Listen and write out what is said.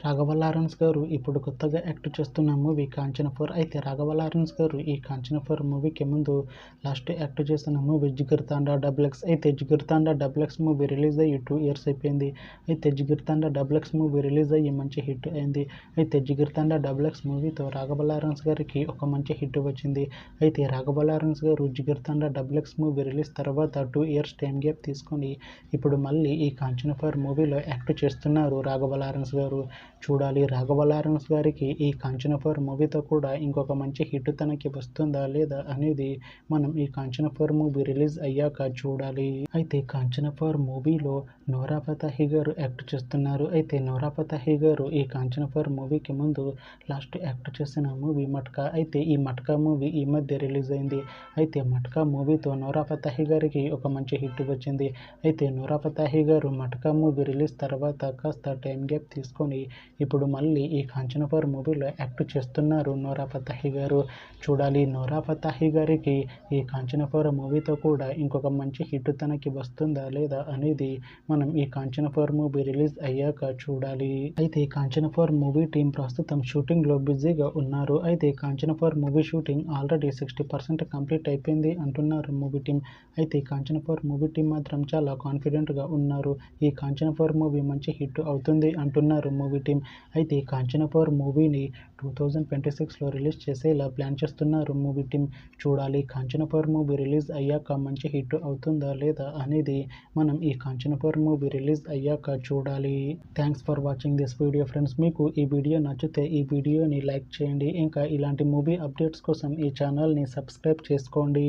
Raghava Lawrence గారు ఇప్పుడు కొత్తగా యాక్ట్ చేస్తున్న మూవీ కాంచన 4. అయితే రాఘవ లారెన్స్ గారు ఈ కాంచన 4 మూవీకి ముందు లాస్ట్ యాక్ట్ చేసిన మూవీ జిగర్తాండా XX. అయితే జిగర్తాండా XX మూవీ రిలీజ్ అయ్యి 2 years అయిపోయింది. అయితే జిగర్తాండా XX మూవీ రిలీజ్ అయ్యి మంచి హిట్ అయింది. అయితే జిగర్తాండా XX మూవీతో రాఘవ లారెన్స్ గారికి ఒక మంచి హిట్ వచ్చింది. అయితే రాఘవ లారెన్స్ గారు జిగర్తాండా XX మూవీ రిలీజ్ తర్వాత 2 years టైం గ్యాప్ తీసుకొని ఇప్పుడు మళ్ళీ ఈ కాంచన 4 మూవీలో యాక్ట్ చేస్తున్నారు రాఘవ లారెన్స్ గారు. చూడాలి రాఘవ లారెన్స్ గారికి ఈ కాంచన 4 మూవీతో కూడా ఇంకొక మంచి హిట్ తనకి వస్తుందా లేదా అనేది మనం ఈ కాంచన 4 మూవీ రిలీజ్ అయ్యాక చూడాలి. అయితే కాంచన 4 మూవీలో నోరా ఫతేహి గారు యాక్ట్ చేస్తున్నారు. అయితే నోరా ఫతేహి గారు ఈ కాంచన 4 మూవీకి ముందు లాస్ట్ యాక్ట్ చేసిన మూవీ మట్కా. అయితే ఈ మట్కా మూవీ ఈ మధ్య రిలీజ్ అయింది. అయితే మట్కా మూవీతో నోరా ఫతేహి గారికి ఒక మంచి హిట్ వచ్చింది. అయితే నోరా ఫతేహి గారు మట్కా మూవీ రిలీజ్ తర్వాత కాస్త టైం గ్యాప్ తీసుకొని ఇప్పుడు మళ్ళీ ఈ కాంచన 4 మూవీలో యాక్ట్ చేస్తున్నారు నోరా ఫతేహి గారు. చూడాలి నోరా ఫతేహి గారికి ఈ కాంచన 4 మూవీతో కూడా ఇంకొక మంచి హిట్ తనకి వస్తుందా లేదా అనేది మనం ఈ కాంచన 4 మూవీ రిలీజ్ అయ్యాక చూడాలి. అయితే ఈ కాంచన 4 మూవీ టీం ప్రస్తుతం షూటింగ్లో బిజీగా ఉన్నారు. అయితే Kanchana 4 movie shooting already 60% complete అయిపోయింది అంటున్నారు మూవీ టీం. అయితే ఈ కాంచన 4 మూవీ టీం మాత్రం చాలా కాన్ఫిడెంట్గా ఉన్నారు. ఈ కాంచన 4 మూవీ మంచి హిట్ అవుతుంది అంటున్నారు మూవీ టీం. అయితే ఈ కాంచన 4 మూవీని 2026లో రిలీజ్ చేసేలా ప్లాన్ చేస్తున్నారు మూవీ టీం. చూడాలి కాంచన 4 మూవీ రిలీజ్ అయ్యాక మంచి హిట్ అవుతుందా లేదా అనేది మనం ఈ కాంచన 4 మూవీ రిలీజ్ అయ్యాక చూడాలి. Thanks for watching this video friends. మీకు ఈ వీడియో నచ్చితే ఈ వీడియోని లైక్ చేయండి. ఇంకా ఇలాంటి మూవీ అప్డేట్స్ కోసం ఈ ఛానల్ని సబ్స్క్రైబ్ చేసుకోండి.